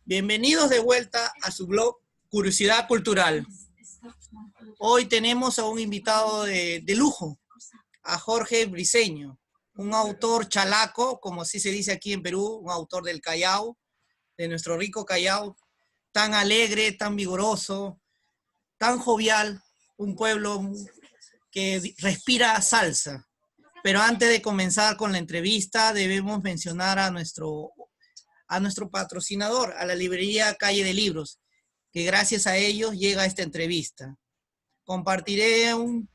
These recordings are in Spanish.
Bienvenidos de vuelta a su blog Curiosidad Cultural. Hoy tenemos a un invitado de lujo, a Jorge Briceño, un autor chalaco, como así se dice aquí en Perú, un autor del Callao, de nuestro rico Callao, tan alegre, tan vigoroso, tan jovial, un pueblo que respira salsa. Pero antes de comenzar con la entrevista, debemos mencionar a nuestro patrocinador, a la librería Calle de Libros, que gracias a ellos llega esta entrevista. Compartiré un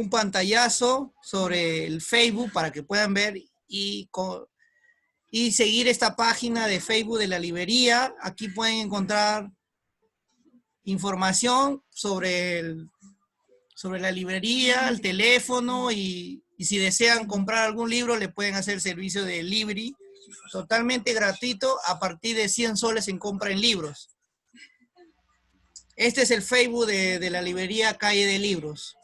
pantallazo sobre el Facebook para que puedan ver y seguir esta página de Facebook de la librería. Aquí pueden encontrar información sobre la librería, el teléfono y si desean comprar algún libro le pueden hacer servicio de delivery totalmente gratuito a partir de 100 soles en compra en libros. Este es el Facebook de la librería Calle de Libros.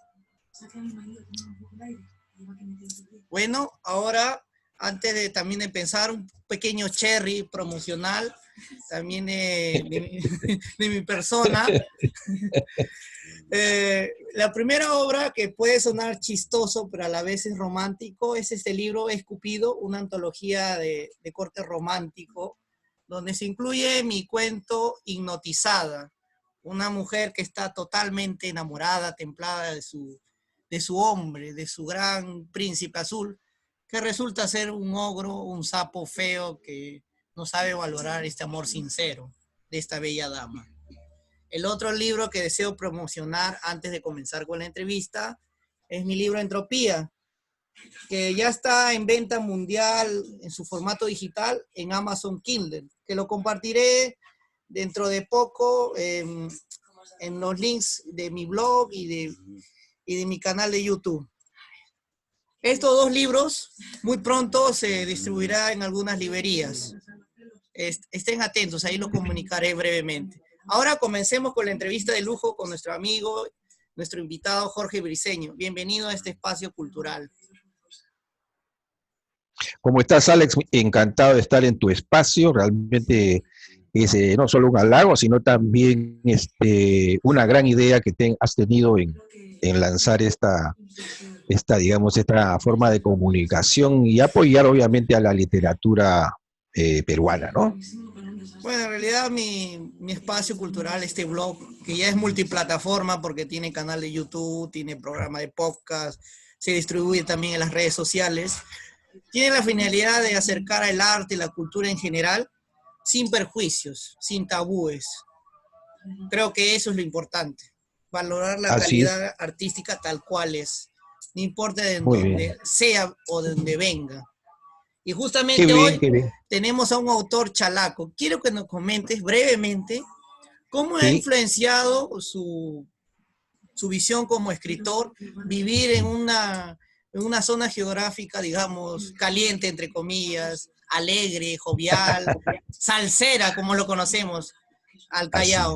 Bueno, ahora, antes de también de pensar, un pequeño cherry promocional, también de mi persona. La primera obra que puede sonar chistoso, pero a la vez es romántico, es este libro Escupido, una antología de corte romántico, donde se incluye mi cuento Hipnotizada, una mujer que está totalmente enamorada, templada de su hombre, de su gran príncipe azul, que resulta ser un ogro, un sapo feo que no sabe valorar este amor sincero de esta bella dama. El otro libro que deseo promocionar antes de comenzar con la entrevista es mi libro Entropía, que ya está en venta mundial en su formato digital en Amazon Kindle, que lo compartiré dentro de poco en los links de mi blog y de mi canal de YouTube. Estos dos libros muy pronto se distribuirá en algunas librerías. Estén atentos, ahí lo comunicaré brevemente. Ahora comencemos con la entrevista de lujo con nuestro amigo, nuestro invitado Jorge Briceño. Bienvenido a este espacio cultural. ¿Cómo estás, Alex? Encantado de estar en tu espacio. Realmente es no solo un halago, sino también una gran idea que has tenido en lanzar esta forma de comunicación y apoyar obviamente a la literatura peruana, ¿no? Bueno, en realidad mi espacio cultural, este blog, que ya es multiplataforma porque tiene canal de YouTube, tiene programa de podcast, se distribuye también en las redes sociales, tiene la finalidad de acercar el arte y la cultura en general sin perjuicios, sin tabúes. Creo que eso es lo importante, valorar la calidad artística tal cual es, no importa de dónde sea o de dónde venga. Y justamente hoy tenemos a un autor chalaco. Quiero que nos comentes brevemente cómo ha influenciado su visión como escritor vivir en una zona geográfica, digamos, caliente, entre comillas, alegre, jovial, salsera, como lo conocemos, al Callao.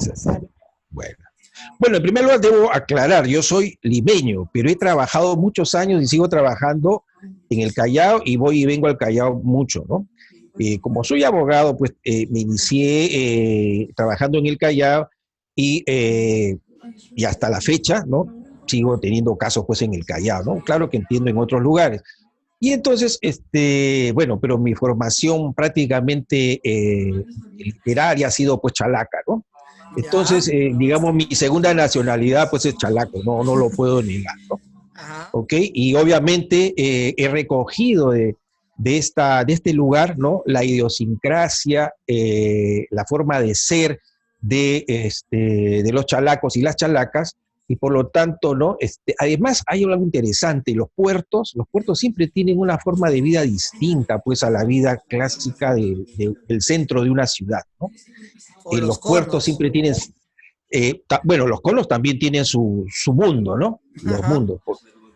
Bueno, en primer lugar debo aclarar, yo soy limeño, pero he trabajado muchos años y sigo trabajando en el Callao y voy y vengo al Callao mucho, ¿no? Como soy abogado, pues me inicié trabajando en el Callao y hasta la fecha, ¿no? Sigo teniendo casos pues en el Callao, ¿no? Claro que entiendo en otros lugares. Y entonces, bueno, pero mi formación prácticamente literaria ha sido pues chalaca, ¿no? Entonces, digamos, mi segunda nacionalidad pues es chalaco, no lo puedo negar, ¿no? ¿Ok? Y obviamente he recogido de este lugar, ¿no? La idiosincrasia, la forma de ser de los chalacos y las chalacas, y por lo tanto, ¿no? Además hay algo interesante, los puertos siempre tienen una forma de vida distinta pues a la vida clásica del centro de una ciudad, ¿no? Los puertos siempre tienen, bueno, los conos también tienen su mundo, ¿no? Los mundos,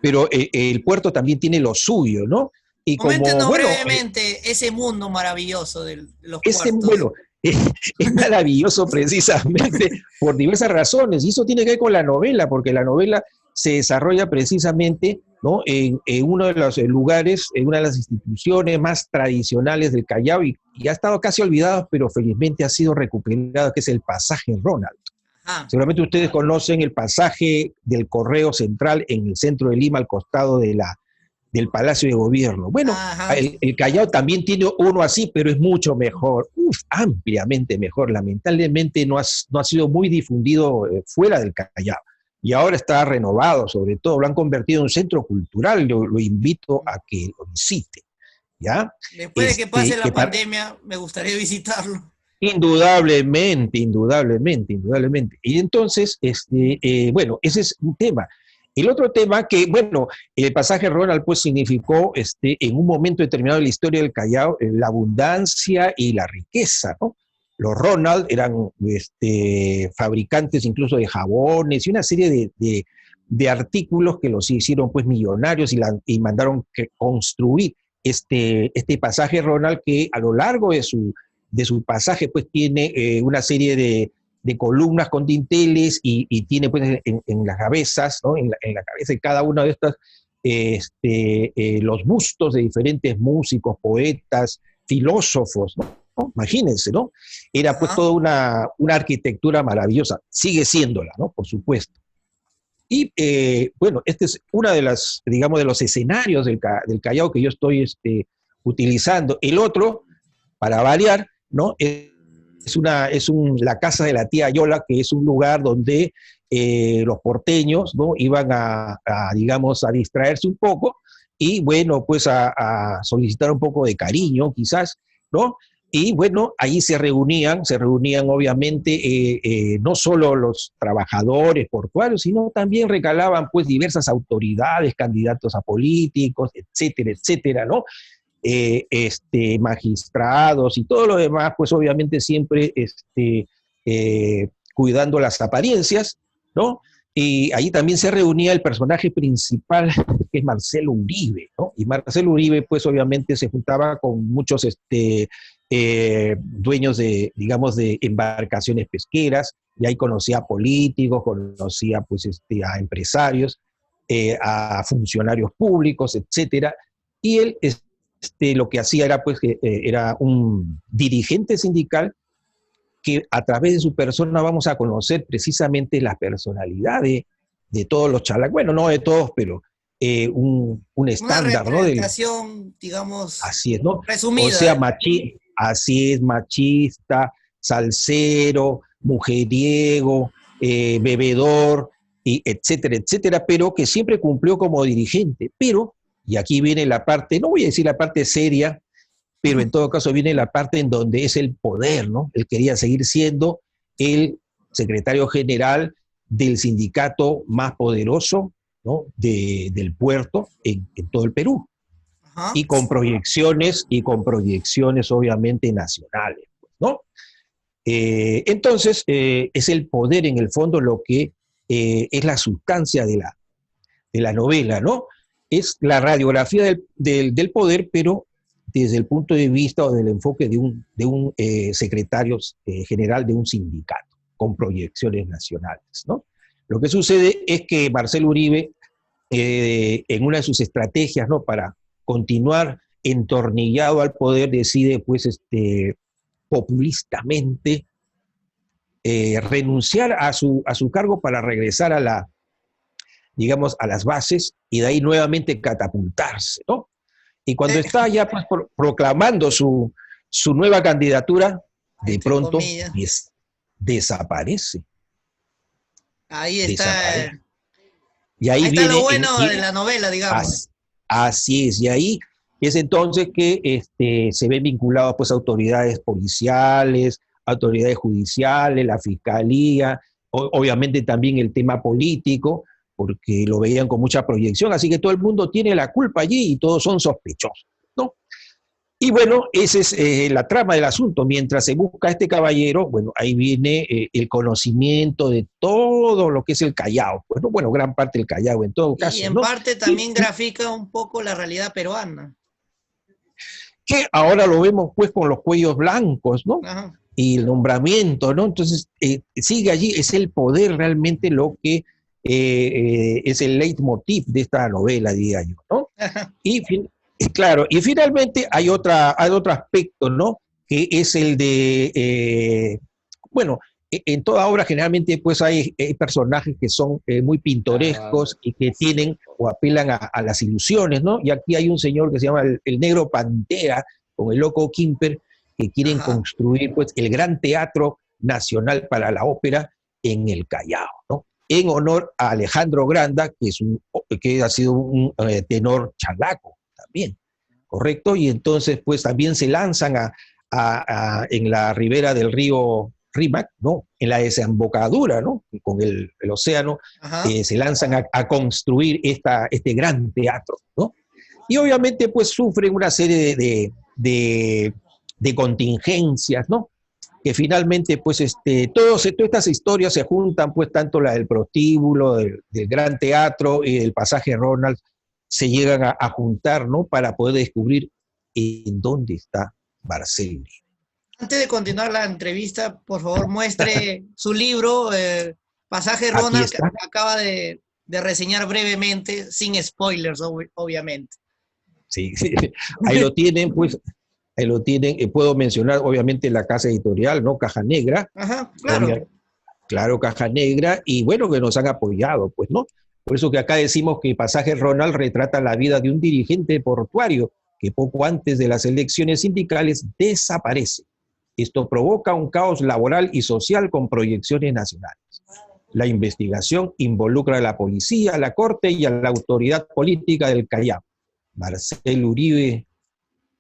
pero el puerto también tiene lo suyo, ¿no? Y coméntenos brevemente ese mundo maravilloso de los puertos. Bueno, es maravilloso precisamente por diversas razones, y eso tiene que ver con la novela, porque la novela se desarrolla precisamente, ¿no?, en uno de los lugares, en una de las instituciones más tradicionales del Callao, y ha estado casi olvidado, pero felizmente ha sido recuperado, que es el pasaje Ronald. Ajá. Seguramente ustedes conocen el pasaje del Correo Central en el centro de Lima, al costado del Palacio de Gobierno. Bueno, Ajá. el Callao también tiene uno así, pero es mucho mejor, ampliamente mejor. Lamentablemente no ha sido muy difundido fuera del Callao. Y ahora está renovado, sobre todo, lo han convertido en un centro cultural. Lo invito a que lo visite, ¿ya? Después de que pase la Que pandemia, me gustaría visitarlo. indudablemente, indudablemente, indudablemente. Y entonces, bueno, ese es un tema. El otro tema que, bueno, el pasaje Ronald pues significó en un momento determinado de la historia del Callao la abundancia y la riqueza, ¿no? Los Ronald eran fabricantes incluso de jabones y una serie de artículos que los hicieron pues millonarios, y mandaron construir este pasaje Ronald, que a lo largo de su pasaje pues tiene una serie de columnas con dinteles, y tiene pues en las cabezas, ¿no?, en la cabeza de cada una de estas, los bustos de diferentes músicos, poetas, filósofos, ¿no? Imagínense, ¿no? Era pues Ajá. toda una arquitectura maravillosa, sigue siéndola, ¿no? Por supuesto. Y bueno, este es una de las, digamos, de los escenarios del Callao que yo estoy utilizando. El otro, para variar, ¿no?, la casa de la tía Yola, que es un lugar donde los porteños, ¿no?, iban digamos, a distraerse un poco, y bueno, pues a solicitar un poco de cariño, quizás, ¿no? Y bueno, ahí se reunían obviamente no solo los trabajadores portuarios, sino también recalaban pues diversas autoridades, candidatos a políticos, etcétera, etcétera, ¿no? Magistrados y todo lo demás, pues obviamente siempre cuidando las apariencias, ¿no? Y ahí también se reunía el personaje principal, que es Marcelo Uribe, ¿no? Y Marcelo Uribe, pues obviamente se juntaba con muchos dueños de, digamos, de embarcaciones pesqueras, y ahí conocía a políticos, conocía pues a empresarios, a funcionarios públicos, etcétera. Y él lo que hacía era pues que era un dirigente sindical, que a través de su persona vamos a conocer precisamente la personalidad de todos los chalacos, bueno, no de todos, pero un Una estándar, ¿no? representación, digamos, Así es, ¿no? O resumida. sea, así es, machista, salsero, mujeriego, bebedor, y etcétera, etcétera, pero que siempre cumplió como dirigente. Pero, y aquí viene la parte, no voy a decir la parte seria, pero en todo caso viene la parte en donde es el poder, ¿no? Él quería seguir siendo el secretario general del sindicato más poderoso, ¿no?, del puerto en todo el Perú, Ajá. y con proyecciones obviamente nacionales, ¿no? Entonces, es el poder en el fondo lo que es la sustancia de la novela, ¿no? Es la radiografía del poder, pero desde el punto de vista o del enfoque de un secretario general de un sindicato, con proyecciones nacionales, ¿no? Lo que sucede es que Marcelo Uribe, en una de sus estrategias, ¿no?, para continuar entornillado al poder, decide pues populistamente renunciar a su cargo para regresar digamos, a las bases, y de ahí nuevamente catapultarse, ¿no? Y cuando está ya pues, proclamando su nueva candidatura, de Entre pronto comillas. desaparece. Ahí está. Desaparece. Y ahí Ahí está lo viene, bueno de la novela, digamos. así es, y ahí es entonces que se ven vinculados pues autoridades policiales, autoridades judiciales, la fiscalía, obviamente también el tema político, porque lo veían con mucha proyección, así que todo el mundo tiene la culpa allí y todos son sospechosos, ¿no? Y bueno, esa es la trama del asunto. Mientras se busca a este caballero, bueno, ahí viene el conocimiento de todo lo que es el Callao. Bueno, gran parte del Callao en todo Y caso, en ¿no? parte también grafica un poco la realidad peruana. Que ahora lo vemos pues con los cuellos blancos, ¿no? Ajá. Y el nombramiento, ¿no? Entonces, sigue allí, es el poder realmente lo que es el leitmotiv de esta novela, diría yo, ¿no? Claro, y finalmente hay otro aspecto, ¿no? Que es el de, bueno, en toda obra generalmente pues hay personajes que son muy pintorescos y que tienen o apelan a las ilusiones, ¿no? Y aquí hay un señor que se llama el Negro Pantera, con el loco Quimper, que quieren construir pues el gran teatro nacional para la ópera en el Callao, ¿no? En honor a Alejandro Granda, que ha sido un tenor chalaco también, ¿correcto? Y entonces pues también se lanzan en la ribera del río Rímac, ¿no? En la desembocadura, ¿no? Con el océano, se lanzan a construir este gran teatro, ¿no? Y obviamente pues sufren una serie de contingencias, ¿no? Que finalmente pues todas estas historias se juntan, pues tanto la del prostíbulo, del gran teatro y del pasaje Ronald, se llegan a juntar, ¿no? Para poder descubrir en dónde está Marcel Uribe. Antes de continuar la entrevista, por favor muestre su libro, Pasaje Ronald, que acaba de reseñar brevemente, sin spoilers, obviamente. Sí, ahí lo tienen, pues, ahí lo tienen. Puedo mencionar, obviamente, la casa editorial, ¿no? Caja Negra. Claro. Claro, Caja Negra, y bueno, que nos han apoyado, pues, ¿no? Por eso que acá decimos que Pasaje Ronald retrata la vida de un dirigente portuario que poco antes de las elecciones sindicales desaparece. Esto provoca un caos laboral y social con proyecciones nacionales. La investigación involucra a la policía, a la corte y a la autoridad política del Callao. Marcel Uribe,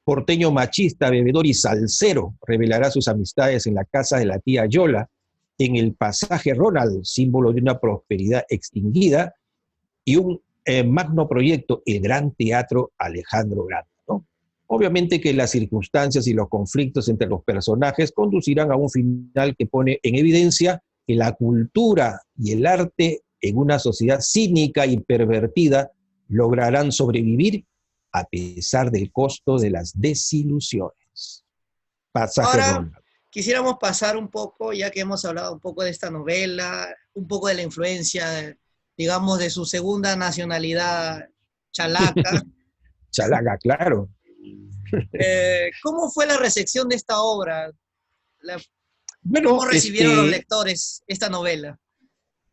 porteño machista, bebedor y salsero, revelará sus amistades en la casa de la tía Yola, en el Pasaje Ronald, símbolo de una prosperidad extinguida, y un magno proyecto, el Gran Teatro Alejandro Granda, ¿no? Obviamente que las circunstancias y los conflictos entre los personajes conducirán a un final que pone en evidencia que la cultura y el arte en una sociedad cínica y pervertida lograrán sobrevivir a pesar del costo de las desilusiones. Pasaje Ronald. Quisiéramos pasar un poco, ya que hemos hablado un poco de esta novela, un poco de la influencia, digamos, de su segunda nacionalidad chalaca. Chalaca, claro. ¿Cómo fue la recepción de esta obra? ¿Cómo recibieron los lectores esta novela?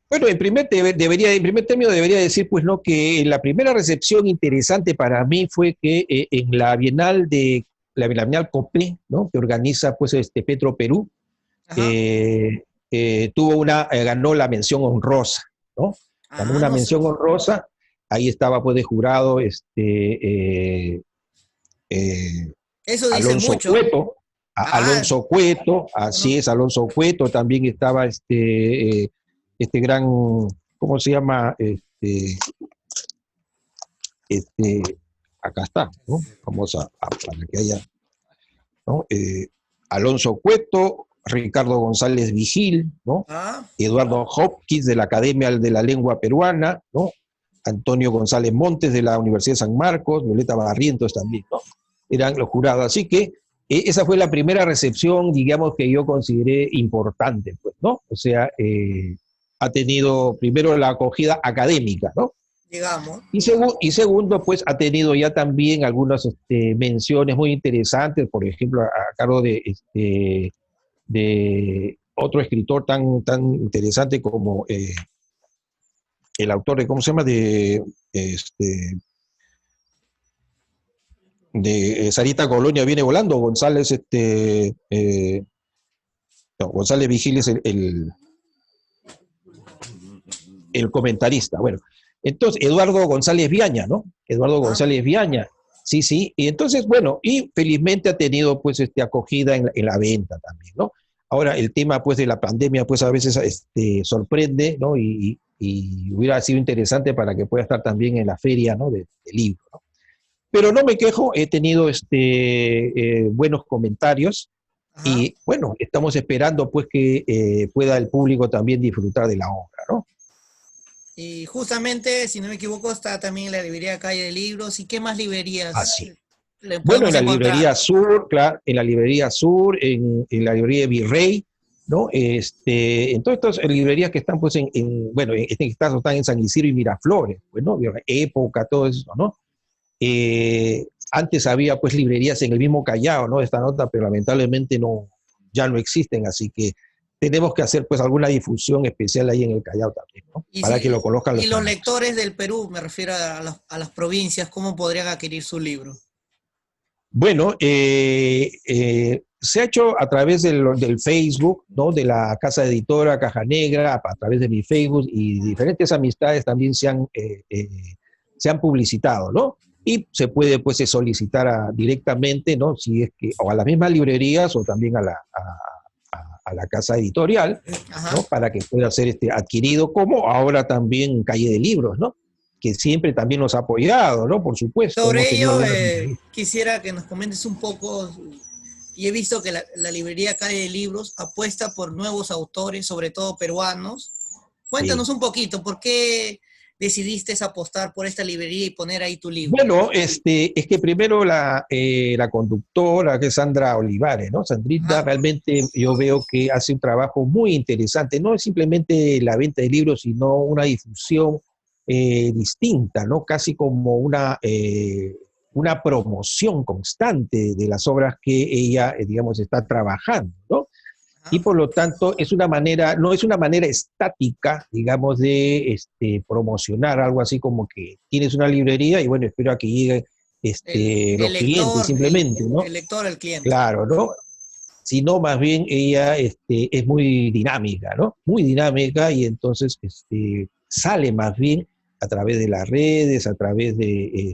Bueno, en primer término debería decir, pues, ¿no? Que la primera recepción interesante para mí fue que en la Bienal la Bienal Copé, ¿no? Que organiza, pues, Petro Perú, ganó la mención honrosa, ¿no? Ganó una mención honrosa, ahí estaba, pues, de jurado, eso dice Alonso mucho. Cueto, Alonso Cueto, así es, Alonso Cueto, también estaba este gran, ¿cómo se llama? Acá está, ¿no? Vamos para que haya, ¿no? Alonso Cueto, Ricardo González Vigil, ¿no? Eduardo Hopkins de la Academia de la Lengua Peruana, ¿no? Antonio González Montes de la Universidad de San Marcos, Violeta Barrientos también, ¿no? Eran los jurados. Así que esa fue la primera recepción, digamos, que yo consideré importante, pues, ¿no? O sea, ha tenido primero la acogida académica, ¿no? Digamos. Y segundo, pues ha tenido ya también algunas menciones muy interesantes, por ejemplo, a cargo de otro escritor tan interesante como el autor de, ¿cómo se llama? De Sarita Colonia viene volando, González, González Vigil es el comentarista. Bueno, entonces, Eduardo González Viaña, ¿no? Eduardo González Viaña, sí, y entonces, bueno, y felizmente ha tenido, pues, acogida en la venta también, ¿no? Ahora, el tema, pues, de la pandemia, pues, a veces sorprende, ¿no? Y hubiera sido interesante para que pueda estar también en la feria, ¿no? del libro, ¿no? Pero no me quejo, he tenido buenos comentarios. Y, bueno, estamos esperando, pues, que pueda el público también disfrutar de la obra, ¿no? Y justamente, si no me equivoco, está también en la librería Calle de Libros. ¿Y qué más librerías? Bueno, en la librería Sur, claro, en la librería Sur, en la librería Virrey, ¿no? Entonces, estas librerías que están, pues, bueno, en este caso están en San Isidro y Miraflores, pues, ¿no? Época, todo eso, ¿no? Antes había, pues, librerías en el mismo Callao, ¿no? Esta nota, pero lamentablemente no, ya no existen, así que tenemos que hacer, pues, alguna difusión especial ahí en el Callao también, ¿no? Y, Para que lo conozcan y los los amigos. lectores del Perú, me refiero a las provincias, ¿cómo podrían adquirir su libro? Bueno, se ha hecho a través del Facebook, ¿no? De la casa editora Caja Negra, a través de mi Facebook, y diferentes amistades también se han publicitado, ¿no? Y se puede, pues, solicitar directamente, ¿no? Si es que, o a las mismas librerías o también a la casa editorial, Ajá. ¿no? Para que pueda ser adquirido, como ahora también Calle de Libros, ¿no? Que siempre también nos ha apoyado, ¿no? Por supuesto, hemos Sobre tenido ello, algunas... quisiera que nos comentes un poco, y he visto que la librería Calle de Libros apuesta por nuevos autores, sobre todo peruanos. Cuéntanos Sí. un poquito, ¿por qué decidiste apostar por esta librería y poner ahí tu libro? Bueno, es que primero la conductora, que es Sandra Olivares, ¿no? Sandrita Ajá. realmente yo veo que hace un trabajo muy interesante, no es simplemente la venta de libros, sino una difusión distinta, ¿no? Casi como una promoción constante de las obras que ella, digamos, está trabajando, ¿no? Y Ajá. por lo tanto es una manera, no es una manera estática, digamos, de promocionar algo así como que tienes una librería y bueno, espero a que lleguen El los clientes lector, simplemente, ¿no? el lector, el cliente. Claro, ¿no? Sino más bien ella es muy dinámica, ¿no? Muy dinámica y entonces sale más bien a través de las redes, a través de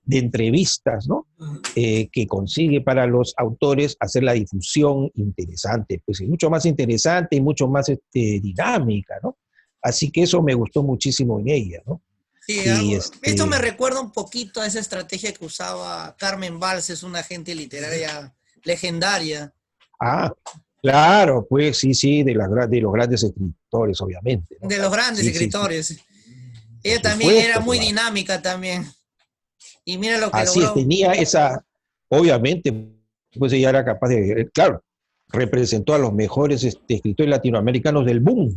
entrevistas, ¿no? Que consigue para los autores hacer la difusión interesante, pues es mucho más interesante y mucho más dinámica, ¿no? Así que eso me gustó muchísimo en ella, ¿no? Sí, Y esto me recuerda un poquito a esa estrategia que usaba Carmen Balces, una agente literaria legendaria. ah, claro, pues sí, sí, de los grandes escritores, obviamente, ¿no? De los grandes Sí, sí, sí, escritores. por Ella también era supuesto, muy claro. dinámica también. Y mira lo que Así es, logró. tenía esa, obviamente, pues ella era capaz de, claro, representó a los mejores escritores latinoamericanos del boom, ¿no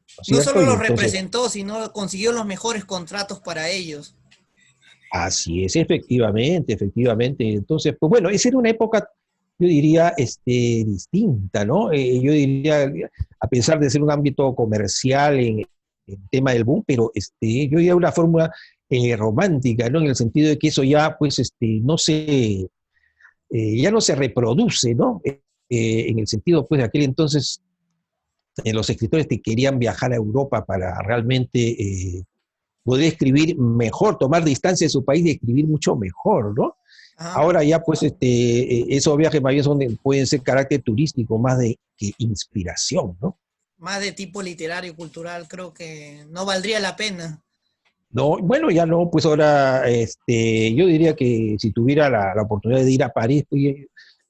es No cierto? solo Y los entonces, representó, sino consiguió los mejores contratos para ellos. así es, efectivamente, efectivamente. Entonces, pues bueno, esa era una época, yo diría, distinta, ¿no? Yo diría, a pesar de ser un ámbito comercial en el tema del boom, pero yo diría una fórmula romántica, ¿no? En el sentido de que eso ya, pues, ya no se reproduce, ¿no? En el sentido, pues, de aquel entonces, los escritores que querían viajar a Europa para realmente poder escribir mejor, tomar distancia de su país y escribir mucho mejor, ¿no? Ajá. Ahora ya, pues, esos viajes más bien pueden ser carácter turístico, más de que inspiración, ¿no? Más de tipo literario y cultural, creo que no valdría la pena. No, bueno, ya no, pues ahora, yo diría que si tuviera la oportunidad de ir a París, pues,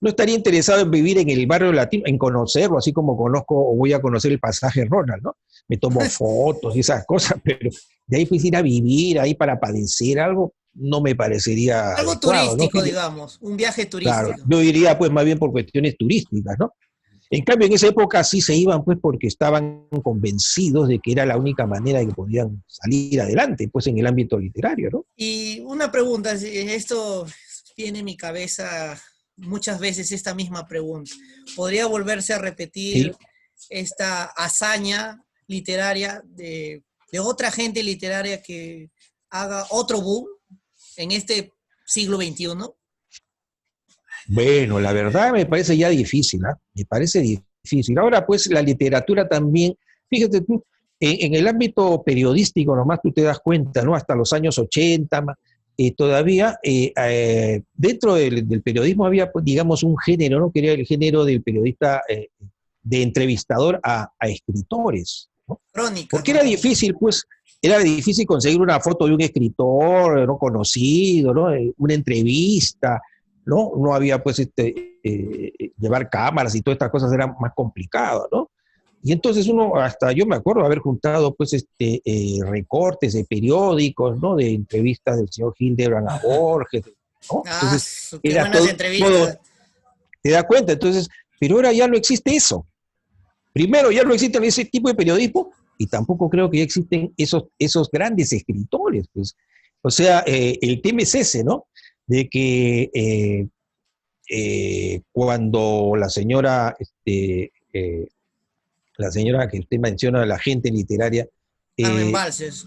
no estaría interesado en vivir en el barrio latino, en conocerlo, así como conozco o voy a conocer el pasaje Ronald, ¿no? Me tomo fotos y esas cosas, pero de ahí pues ir a vivir, ahí para padecer algo, no me parecería Algo adecuado, ¿no? turístico, digamos, un viaje Claro, turístico. yo diría pues más bien por cuestiones turísticas, ¿no? En cambio, en esa época sí se iban pues porque estaban convencidos de que era la única manera de que podían salir adelante, pues en el ámbito literario, ¿no? Y una pregunta, esto tiene en mi cabeza muchas veces esta misma pregunta. ¿Podría volverse a Sí. repetir esta hazaña literaria de otra gente literaria que haga otro boom en este siglo XXI? Bueno, la verdad me parece ya difícil, ¿ah? Me parece difícil. Ahora, pues la literatura también, fíjate tú, en el ámbito periodístico, nomás tú te das cuenta, ¿no? Hasta los años 80, todavía dentro del periodismo había, pues, digamos, un género, ¿no? Que era el género del periodista, de entrevistador a escritores, ¿no? Crónicas, Porque más era bien. difícil, pues, era difícil conseguir una foto de un escritor no conocido, ¿no? Una entrevista, ¿no? No había, pues, llevar cámaras y todas estas cosas era más complicado, ¿no? Y entonces uno, hasta yo me acuerdo haber juntado, pues, recortes de periódicos, ¿no? De entrevistas del señor Hildebrand a Borges, ¿no? Ah, Entonces, qué era buenas todo, entrevistas. te das cuenta, entonces, pero ahora ya no existe eso. primero, ya no existen ese tipo de periodismo y tampoco creo que ya existen esos grandes escritores, pues. O sea, el tema es ese, ¿no? De que cuando la señora que usted menciona, la gente literaria, Carmen eh, Balses.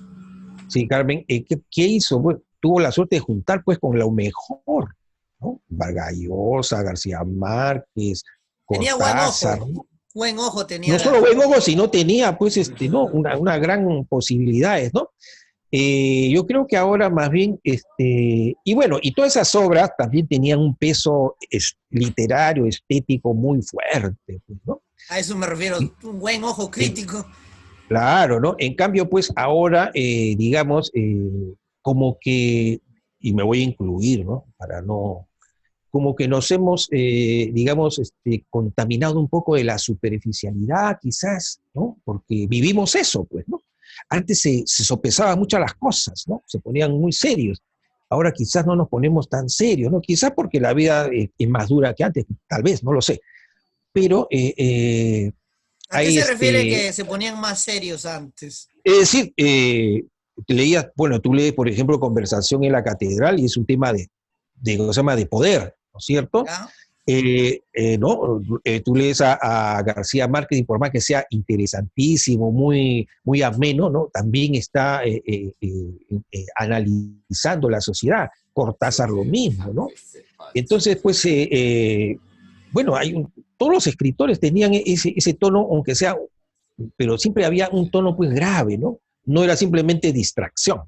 sí, Carmen, ¿qué hizo? Bueno, tuvo la suerte de juntar pues con lo mejor, ¿no? Vargas Llosa, García Márquez, Tenía Cortázar, ¿no? buen ojo tenía No solo la... buen ojo, sino tenía pues ¿no? una gran posibilidades, ¿no? Yo creo que ahora más bien, y bueno, y todas esas obras también tenían un peso literario, estético muy fuerte, pues, ¿no? A eso me refiero, un buen ojo En- crítico. claro, ¿no? En cambio, pues ahora, digamos, como que, y me voy a incluir, ¿no? Para no, como que nos hemos, digamos, contaminado un poco de la superficialidad, quizás, ¿no? Porque vivimos eso, pues, ¿no? Antes se sopesaban muchas las cosas, ¿no? Se ponían muy serios. Ahora quizás no nos ponemos tan serios, ¿no? Quizás porque la vida es más dura que antes, tal vez, no lo sé. Pero ¿A qué hay se refiere que se ponían más serios antes? es decir, leías, bueno, tú lees, por ejemplo, Conversación en la Catedral y es un tema ¿cómo se llama? De poder, ¿no es cierto? ¿Ya? ¿No? Tú lees a García Márquez y por más que sea interesantísimo, muy, muy ameno, ¿no? También está analizando la sociedad. Cortázar lo mismo, ¿no? Entonces, pues, bueno, todos los escritores tenían ese tono, aunque sea, pero siempre había un tono pues grave, ¿no? No era simplemente distracción.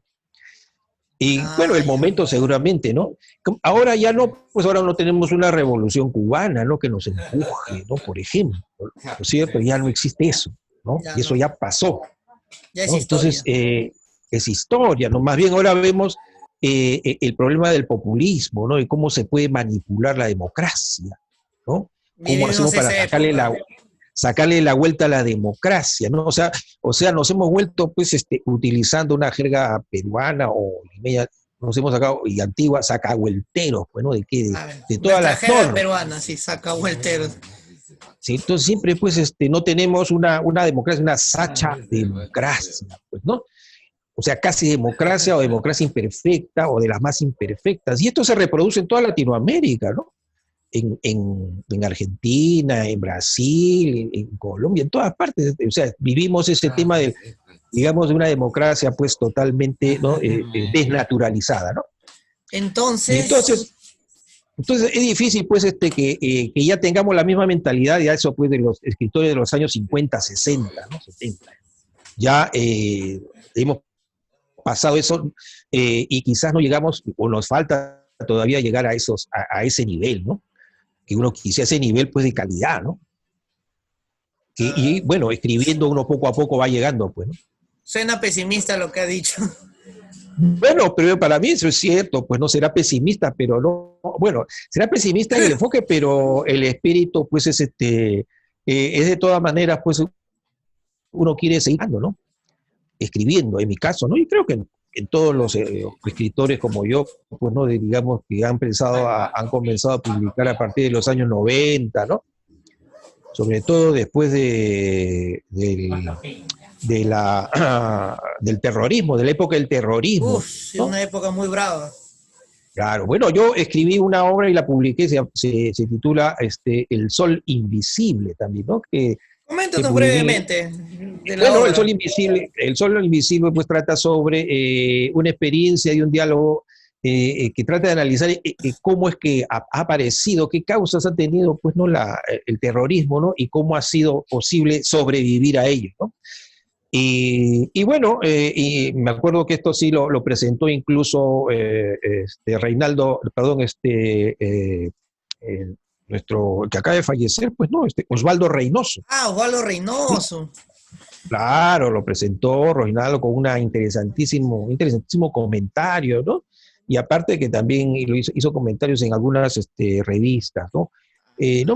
Y bueno, Ah, el ya. momento seguramente, ¿no? Ahora ya no, pues ahora no tenemos una revolución cubana, ¿no? Que nos empuje, ¿no? Por ejemplo, ¿no es cierto? Ya no existe eso, ¿no? Ya Y eso no. ya pasó, Ya es ¿no? Entonces, historia. es historia, ¿no? Más bien ahora vemos el problema del populismo, ¿no? Y cómo se puede manipular la democracia, ¿no? ¿Cómo Vivimos hacemos para esa época. sacarle la vuelta a la democracia, ¿no? O sea, nos hemos vuelto, pues, utilizando una jerga peruana o limeña, nos hemos sacado, y antigua, sacahuelteros, pues, ¿no? ¿De qué? A ver, De todas nuestra las jerga normas. peruana, sí, saca vuelteros. ¿Sí? Entonces siempre, pues, no tenemos una democracia, una sacha democracia, pues, ¿no? O sea, casi democracia o democracia imperfecta o de las más imperfectas. Y esto se reproduce en toda Latinoamérica, ¿no? En Argentina, en Brasil, en Colombia, en todas partes. O sea, vivimos ese tema de, digamos, de una democracia pues totalmente, ¿no? Desnaturalizada, ¿no? Y Entonces, entonces es difícil pues que ya tengamos la misma mentalidad ya eso pues de los escritores de los años 50, 60, ¿no? 70. Ya hemos pasado eso y quizás no llegamos o nos falta todavía llegar a ese nivel, ¿no? Que uno quisiera ese nivel pues de calidad, ¿no? Y bueno, escribiendo uno poco a poco va llegando, pues, ¿no? suena pesimista lo que ha dicho. Bueno, pero para mí eso es cierto, pues no será pesimista, pero no, bueno, será pesimista en el enfoque, pero el espíritu, pues es de todas maneras, pues uno quiere seguir, ¿no? Escribiendo, en mi caso, ¿no? Y creo que en todos los escritores como yo, pues, ¿no? Digamos que han comenzado a publicar a partir de los años 90, ¿no? Sobre todo después del terrorismo, de la época del terrorismo, Uf, es ¿no? una época muy brava. Claro, bueno, yo escribí una obra y la publiqué, se titula El Sol Invisible también, ¿no? Que Coméntanos publiqué. brevemente de la Bueno, obra. El Sol Invisible pues trata sobre una experiencia y un diálogo que trata de analizar cómo es que ha aparecido, qué causas ha tenido pues no el terrorismo, ¿no? Y cómo ha sido posible sobrevivir a ello, ¿no? Y bueno, y me acuerdo que esto sí lo presentó incluso Reinaldo, perdón, nuestro, que acaba de fallecer, pues no, Osvaldo Reynoso. Ah, Osvaldo ¿Sí? Reynoso. Claro, lo presentó Reinaldo con un interesantísimo comentario, ¿no? Y aparte que también lo hizo comentarios en algunas revistas, ¿no? No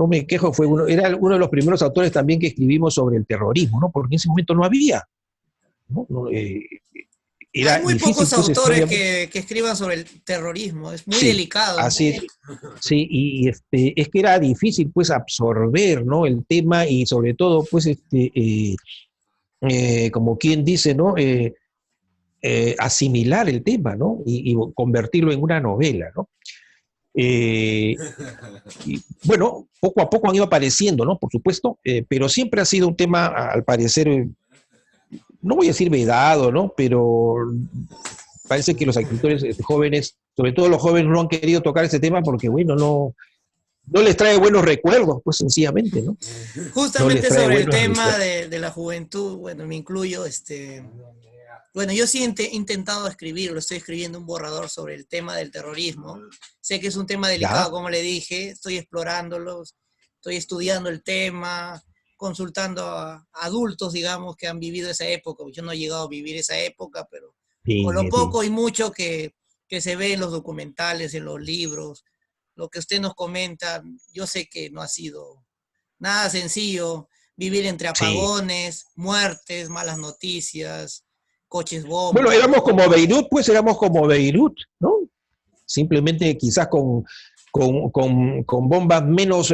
me quejo, era uno de los primeros autores también que escribimos sobre el terrorismo, ¿no? Porque en ese momento no había, ¿no? era Hay muy difícil, pocos pues, autores obviamente, que escriban sobre el terrorismo, es muy sí, delicado. así es. Sí, es que era difícil, pues, absorber, ¿no? El tema y sobre todo, pues, como quien dice, ¿no? Asimilar el tema, ¿no? Y convertirlo en una novela, ¿no? Eh, y bueno, poco a poco han ido apareciendo, ¿no? Por supuesto, pero siempre ha sido un tema, al parecer, no voy a decir vedado, ¿no? Pero parece que los escritores jóvenes, sobre todo los jóvenes, no han querido tocar ese tema porque, bueno, no les trae buenos recuerdos, pues sencillamente, ¿no? No les Justamente trae sobre el buenos tema recuerdos. de la juventud, bueno, me incluyo, bueno, yo sí he intentado escribirlo, estoy escribiendo un borrador sobre el tema del terrorismo. Sé que es un tema delicado, Ya, como le dije, estoy explorándolo, estoy estudiando el tema, consultando a adultos, digamos, que han vivido esa época. Yo no he llegado a vivir esa época, pero con lo bien, bien. poco y mucho que se ve en los documentales, en los libros, lo que usted nos comenta, yo sé que no ha sido nada sencillo vivir entre Sí. apagones, muertes, malas noticias, coches Bueno, bomba. éramos como Beirut, pues éramos como Beirut, ¿no? Simplemente quizás con bombas menos,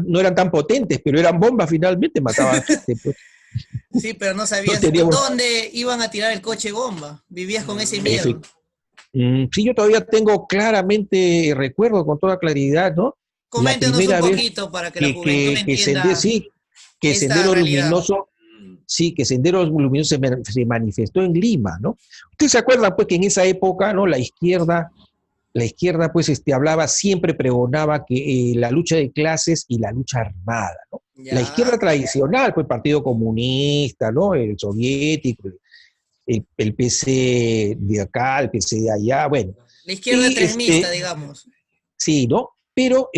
no eran tan potentes, pero eran bombas finalmente, mataban gente, pues Sí, pero no no sabías teníamos dónde iban a tirar el coche bomba. Vivías con ese miedo. efecto. Sí, yo todavía tengo claramente, recuerdo con toda claridad, ¿no? La Coméntenos un primera vez poquito para que la juventud entienda sí, que esta Sendero realidad. Luminoso, sí, que Sendero Luminoso se manifestó en Lima, ¿no? Ustedes se acuerdan, pues, que en esa época, ¿no? La izquierda, pues, hablaba, siempre pregonaba que la lucha de clases y la lucha armada, ¿no? La Ya. izquierda tradicional, pues, Partido Comunista, ¿no? El soviético, el PC de acá, el PC de allá, bueno. La izquierda Y extremista, digamos. sí, ¿no? Pero